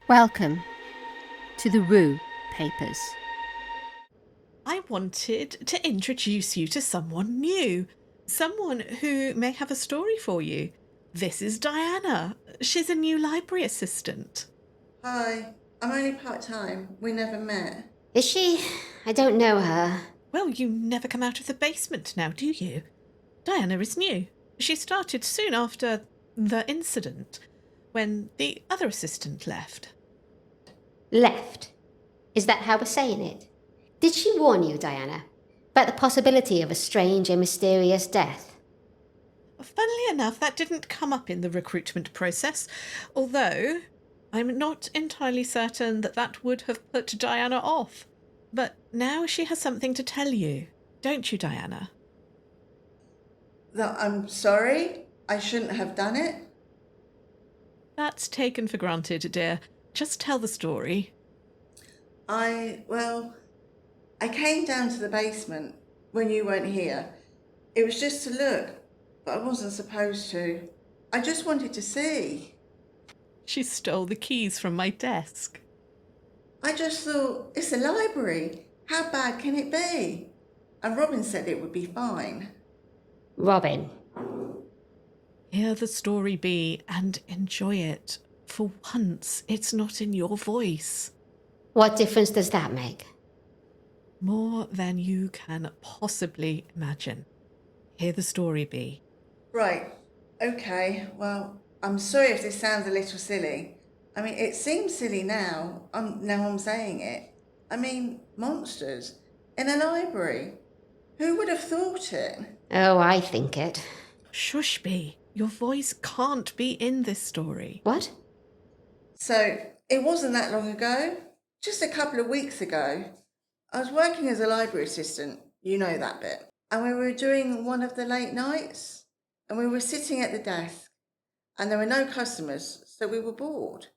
Welcome to the Rue Papers. I wanted to introduce you to someone new, someone who may have a story for you. This is Diana. She's a new library assistant. Hi, I'm only part-time. We never met. Is she? I don't know her. Well, you never come out of the basement now, do you? Diana is new. She started soon after the incident, when the other assistant left. Left. Is that how we're saying it? Did she warn you, Diana, about the possibility of a strange and mysterious death? Funnily enough, that didn't come up in the recruitment process, although I'm not entirely certain that would have put Diana off. But now she has something to tell you, don't you, Diana? That I'm sorry. I shouldn't have done it. That's taken for granted, dear. Just tell the story. I came down to the basement when you weren't here. It was just to look, but I wasn't supposed to. I just wanted to see. She stole the keys from my desk. I just thought, it's a library. How bad can it be? And Robin said it would be fine. Robin. Hear the story be and enjoy it. For once, it's not in your voice. What difference does that make? More than you can possibly imagine. Hear the story be. Right. Okay. Well, I'm sorry if this sounds a little silly. I mean, it seems silly now. Now I'm saying it. I mean, monsters in a library. Who would have thought it? Oh, I think it. Shush, Bee. Your voice can't be in this story. What? So, it wasn't that long ago. Just a couple of weeks ago. I was working as a library assistant. You know that bit. And we were doing one of the late nights. And we were sitting at the desk. And there were no customers, so we were bored.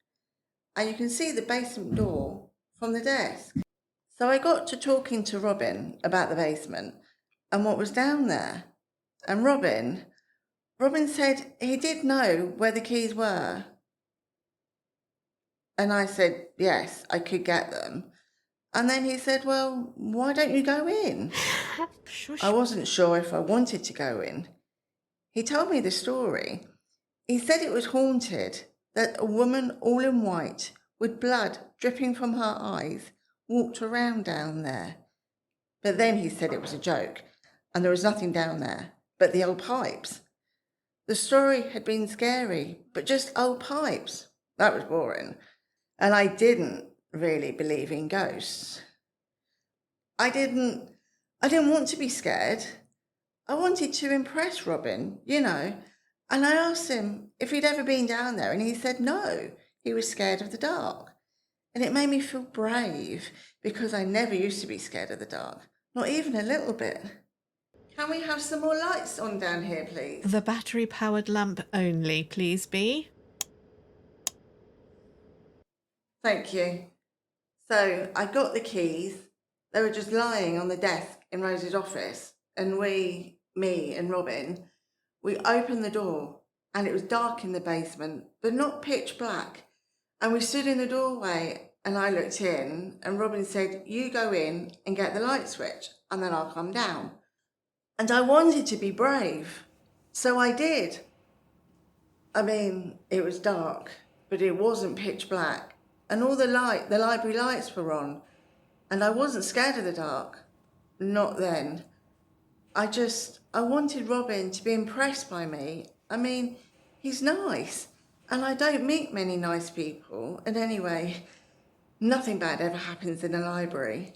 And you can see the basement door from the desk. So I got to talking to Robin about the basement and what was down there. And Robin said he did know where the keys were. And I said, yes, I could get them. And then he said, well, why don't you go in? Shush. I wasn't sure if I wanted to go in. He told me the story. He said it was haunted, that a woman all in white with blood dripping from her eyes walked around down there. But then he said it was a joke and there was nothing down there but the old pipes. The story had been scary, but just old pipes. That was boring. And I didn't really believe in ghosts. I didn't want to be scared. I wanted to impress Robin, you know. And I asked him if he'd ever been down there, and he said no, he was scared of the dark. And it made me feel brave, because I never used to be scared of the dark, not even a little bit. Can we have some more lights on down here, please? The battery-powered lamp only, please, Bee. Thank you. So I got the keys. They were just lying on the desk in Rose's office, and me and Robin, we opened the door, and it was dark in the basement, but not pitch black. And we stood in the doorway, and I looked in, and Robin said, you go in and get the light switch, and then I'll come down. And I wanted to be brave, so I did. I mean, it was dark, but it wasn't pitch black, and all the library lights were on, and I wasn't scared of the dark. Not then. I wanted Robin to be impressed by me. I mean, he's nice, and I don't meet many nice people. And anyway, nothing bad ever happens in a library.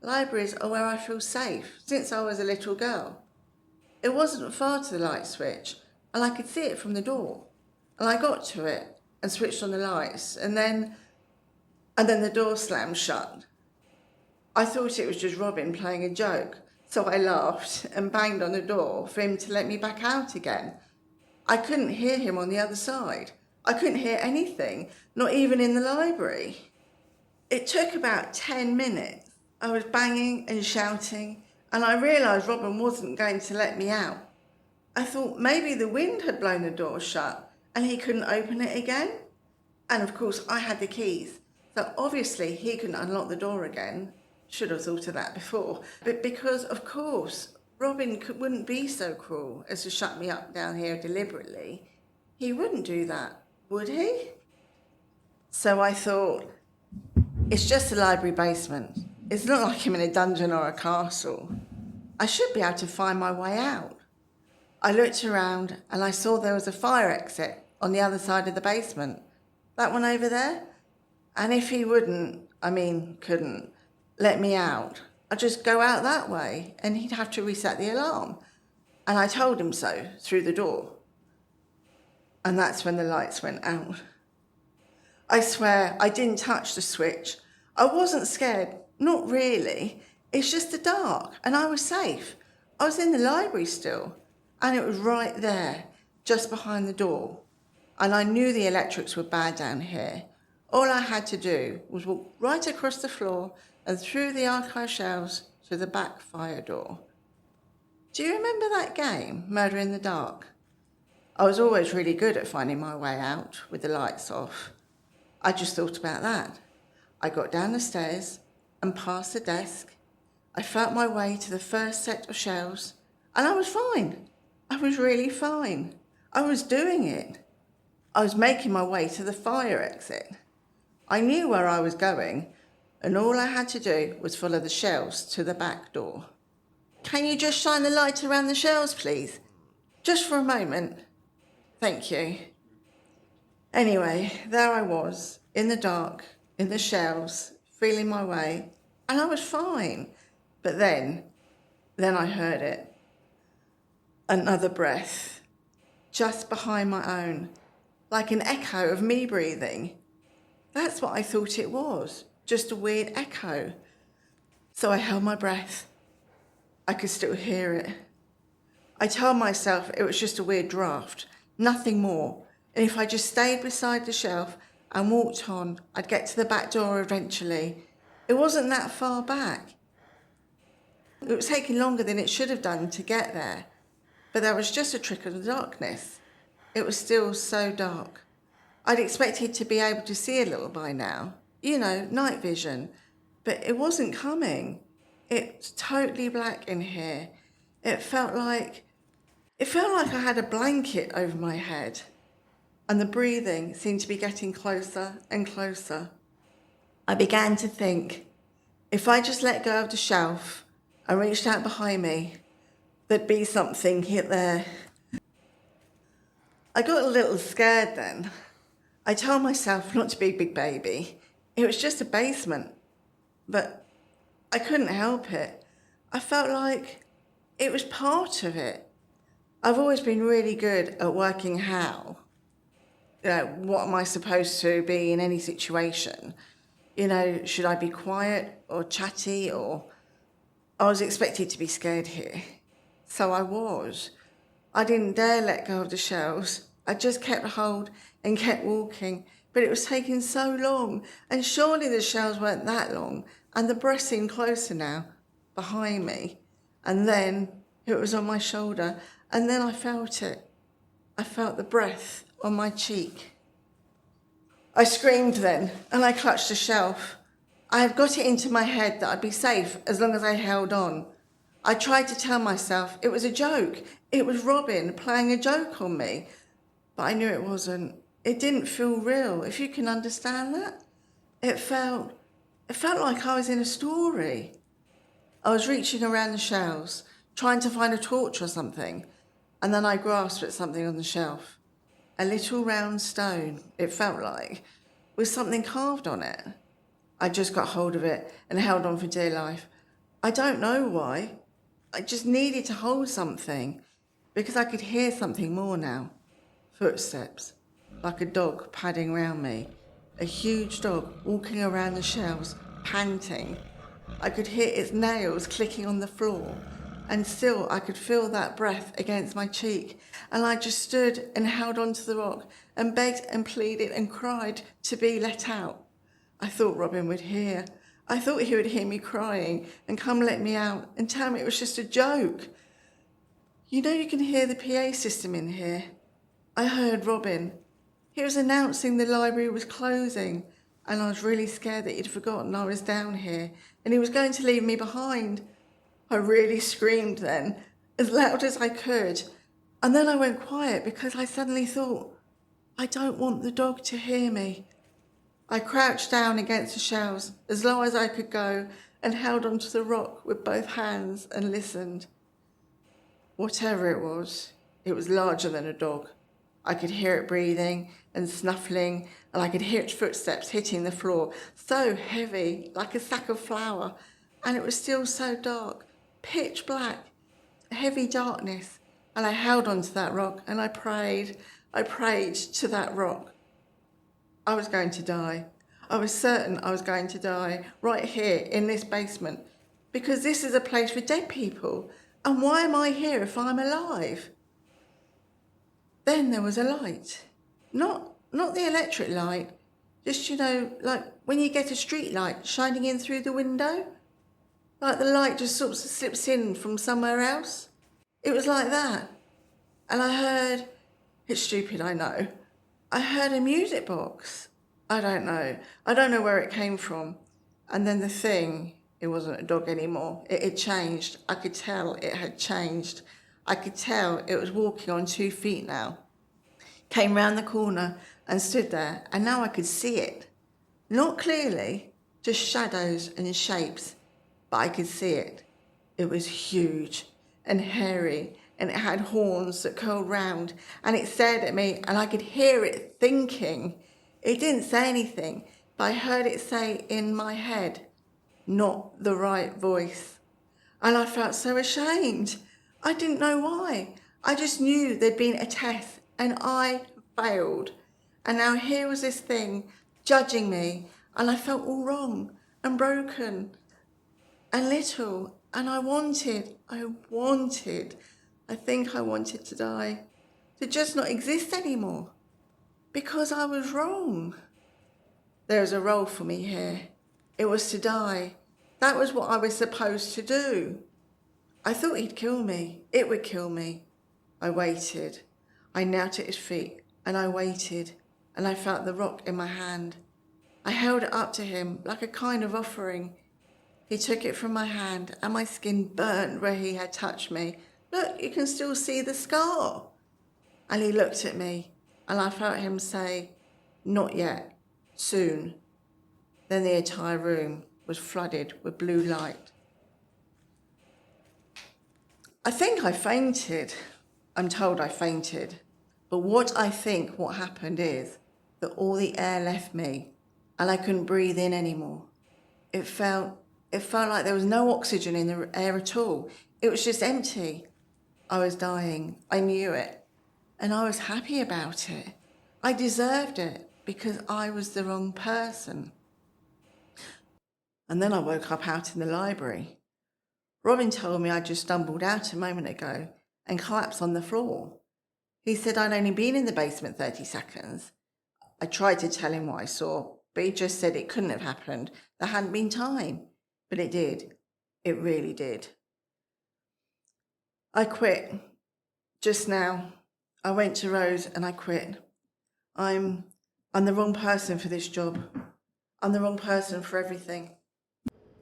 Libraries are where I feel safe since I was a little girl. It wasn't far to the light switch, and I could see it from the door. And I got to it and switched on the lights, and then the door slammed shut. I thought it was just Robin playing a joke, so I laughed and banged on the door for him to let me back out again. I couldn't hear him on the other side. I couldn't hear anything, not even in the library. It took about 10 minutes. I was banging and shouting, and I realised Robin wasn't going to let me out. I thought maybe the wind had blown the door shut and he couldn't open it again. And of course, I had the keys. So obviously, he couldn't unlock the door again. Should have thought of that before. But because, of course, Robin wouldn't be so cruel as to shut me up down here deliberately. He wouldn't do that, would he? So I thought, it's just a library basement. It's not like I'm in a dungeon or a castle. I should be able to find my way out. I looked around and I saw there was a fire exit on the other side of the basement. That one over there? And if he couldn't let me out, I'd just go out that way and he'd have to reset the alarm. And I told him so through the door. And that's when the lights went out. I swear I didn't touch the switch. I wasn't scared, not really. It's just the dark and I was safe. I was in the library still and it was right there, just behind the door. And I knew the electrics were bad down here. All I had to do was walk right across the floor and through the archive shelves to the back fire door. Do you remember that game, Murder in the Dark? I was always really good at finding my way out with the lights off. I just thought about that. I got down the stairs and past the desk. I felt my way to the first set of shelves and I was fine. I was really fine. I was doing it. I was making my way to the fire exit. I knew where I was going and all I had to do was follow the shelves to the back door. Can you just shine the light around the shelves, please? Just for a moment. Thank you. Anyway, there I was, in the dark, in the shelves, feeling my way, and I was fine. But then I heard it. Another breath, just behind my own, like an echo of me breathing. That's what I thought it was, just a weird echo. So I held my breath. I could still hear it. I told myself it was just a weird draft, nothing more. And if I just stayed beside the shelf and walked on, I'd get to the back door eventually. It wasn't that far back. It was taking longer than it should have done to get there. But there was just a trickle of darkness. It was still so dark. I'd expected to be able to see a little by now. You know, night vision. But it wasn't coming. It's totally black in here. It felt like I had a blanket over my head. And the breathing seemed to be getting closer and closer. I began to think, if I just let go of the shelf and reached out behind me, there'd be something hit there. I got a little scared then. I told myself not to be a big baby. It was just a basement. But I couldn't help it. I felt like it was part of it. I've always been really good at working how. What am I supposed to be in any situation? Should I be quiet or chatty or... I was expected to be scared here. So I was. I didn't dare let go of the shelves. I just kept hold and kept walking, but it was taking so long, and surely the shelves weren't that long, and the breath seemed closer now, behind me. And then it was on my shoulder, and then I felt it. I felt the breath on my cheek. I screamed then, and I clutched the shelf. I had got it into my head that I'd be safe as long as I held on. I tried to tell myself it was a joke. It was Robin playing a joke on me. But I knew it wasn't. It didn't feel real, if you can understand that. It felt like I was in a story. I was reaching around the shelves, trying to find a torch or something, and then I grasped at something on the shelf. A little round stone, it felt like, with something carved on it. I just got hold of it and held on for dear life. I don't know why. I just needed to hold something because I could hear something more now. Footsteps, like a dog padding round me. A huge dog walking around the shelves, panting. I could hear its nails clicking on the floor, and still I could feel that breath against my cheek, and I just stood and held onto the rock and begged and pleaded and cried to be let out. I thought Robin would hear. I thought he would hear me crying and come let me out and tell me it was just a joke. You can hear the PA system in here. I heard Robin. He was announcing the library was closing, and I was really scared that he'd forgotten I was down here and he was going to leave me behind. I really screamed then, as loud as I could, and then I went quiet because I suddenly thought, I don't want the dog to hear me. I crouched down against the shelves as low as I could go and held onto the rock with both hands and listened. Whatever it was larger than a dog. I could hear it breathing and snuffling, and I could hear its footsteps hitting the floor, so heavy, like a sack of flour, and it was still so dark, pitch black, heavy darkness, and I held onto that rock and I prayed to that rock. I was going to die. I was certain I was going to die right here in this basement, because this is a place for dead people, and why am I here if I'm alive? Then there was a light. Not the electric light, just, like when you get a street light shining in through the window, like the light just sort of slips in from somewhere else. It was like that. And I heard, it's stupid, I know, I heard a music box. I don't know where it came from. And then the thing, it wasn't a dog anymore. It had changed. I could tell it had changed. I could tell it was walking on 2 feet now. Came round the corner and stood there, and now I could see it. Not clearly, just shadows and shapes, but I could see it. It was huge and hairy, and it had horns that curled round, and it stared at me, and I could hear it thinking. It didn't say anything, but I heard it say in my head, not the right voice. And I felt so ashamed. I didn't know why. I just knew there'd been a test and I failed. And now here was this thing judging me, and I felt all wrong and broken and little. And I think I wanted to die, to just not exist anymore, because I was wrong. There was a role for me here. It was to die. That was what I was supposed to do. I thought he'd kill me. It would kill me. I waited. I knelt at his feet and I waited, and I felt the rock in my hand. I held it up to him like a kind of offering. He took it from my hand and my skin burned where he had touched me. Look, you can still see the scar. And he looked at me and I felt him say, not yet, soon. Then the entire room was flooded with blue light. I think I fainted. I'm told I fainted. But what happened is that all the air left me and I couldn't breathe in anymore. It felt like there was no oxygen in the air at all. It was just empty. I was dying. I knew it. And I was happy about it. I deserved it because I was the wrong person. And then I woke up out in the library. Robin told me I just stumbled out a moment ago and collapsed on the floor. He said I'd only been in the basement 30 seconds. I tried to tell him what I saw, but he just said it couldn't have happened. There hadn't been time. But it did. It really did. I quit. Just now. I went to Rose and I quit. I'm the wrong person for this job. I'm the wrong person for everything.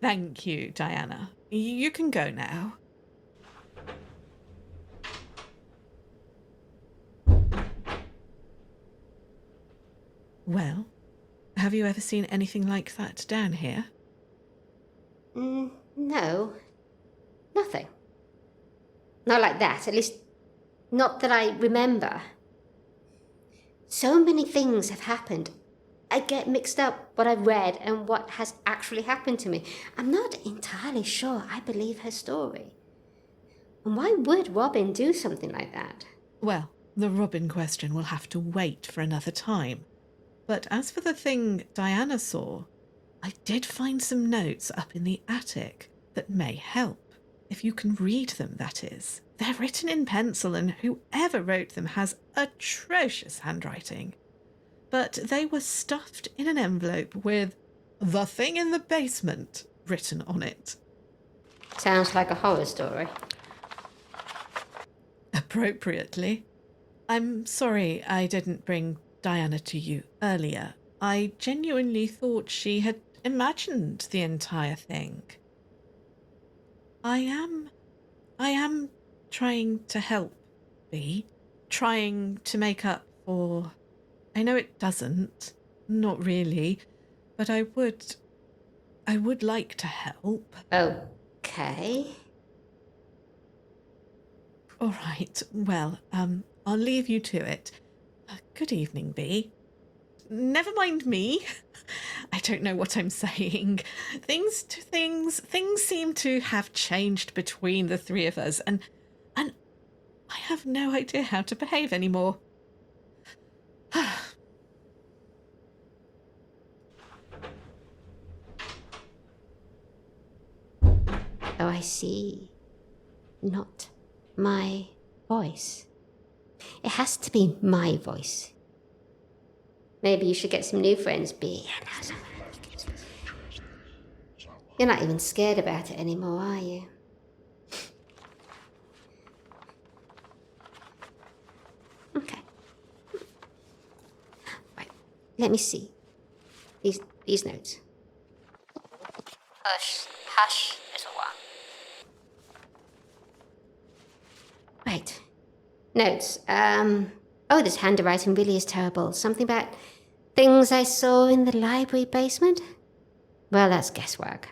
Thank you, Diana. You can go now. Well, have you ever seen anything like that down here? No. Nothing. Not like that, at least not that I remember. So many things have happened. I get mixed up what I've read and what has actually happened to me. I'm not entirely sure I believe her story. And why would Robin do something like that? Well, the Robin question will have to wait for another time. But as for the thing Diana saw, I did find some notes up in the attic that may help. If you can read them, that is. They're written in pencil, and whoever wrote them has atrocious handwriting. But they were stuffed in an envelope with "The Thing in the Basement" written on it. Sounds like a horror story. Appropriately. I'm sorry I didn't bring Diana to you earlier, I genuinely thought she had imagined the entire thing. I am trying to help, B. Trying to make up for... I know it doesn't. Not really. But I would like to help. Okay. All right. Well, I'll leave you to it. Good evening, B. Never mind me. I don't know what I'm saying. Things seem to have changed between the three of us, and I have no idea how to behave anymore. Oh, I see. Not my voice. It has to be my voice. Maybe you should get some new friends, B. You're not even scared about it anymore, are you? Okay. Right. Let me see. These notes. Hush, little one. Right. Notes. Oh, this handwriting really is terrible. Something about things I saw in the library basement? Well, that's guesswork.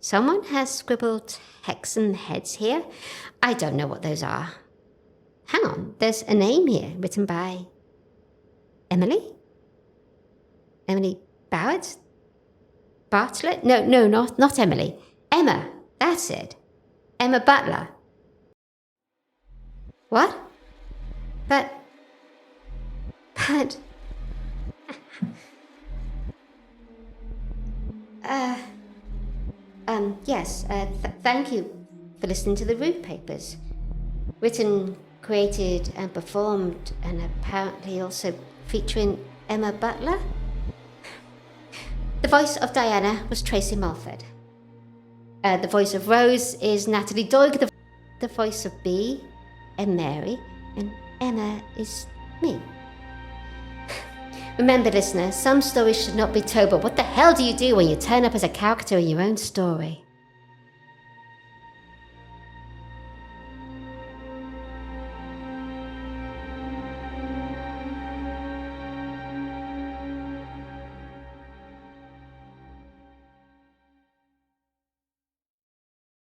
Someone has scribbled hexen heads here. I don't know what those are. Hang on, there's a name here written by Emily? Emily Barrett? Bartlett? No, not Emily. Emma, that's it. Emma Butler. What? But... yes, thank you for listening to the Root Papers. Written, created, and performed, and apparently also featuring Emma Butler. The voice of Diana was Tracey Mulford. The voice of Rose is Natalie Doig. The voice of B and Mary, and Emma is me. Remember, listener, some stories should not be told, but what the hell do you do when you turn up as a character in your own story?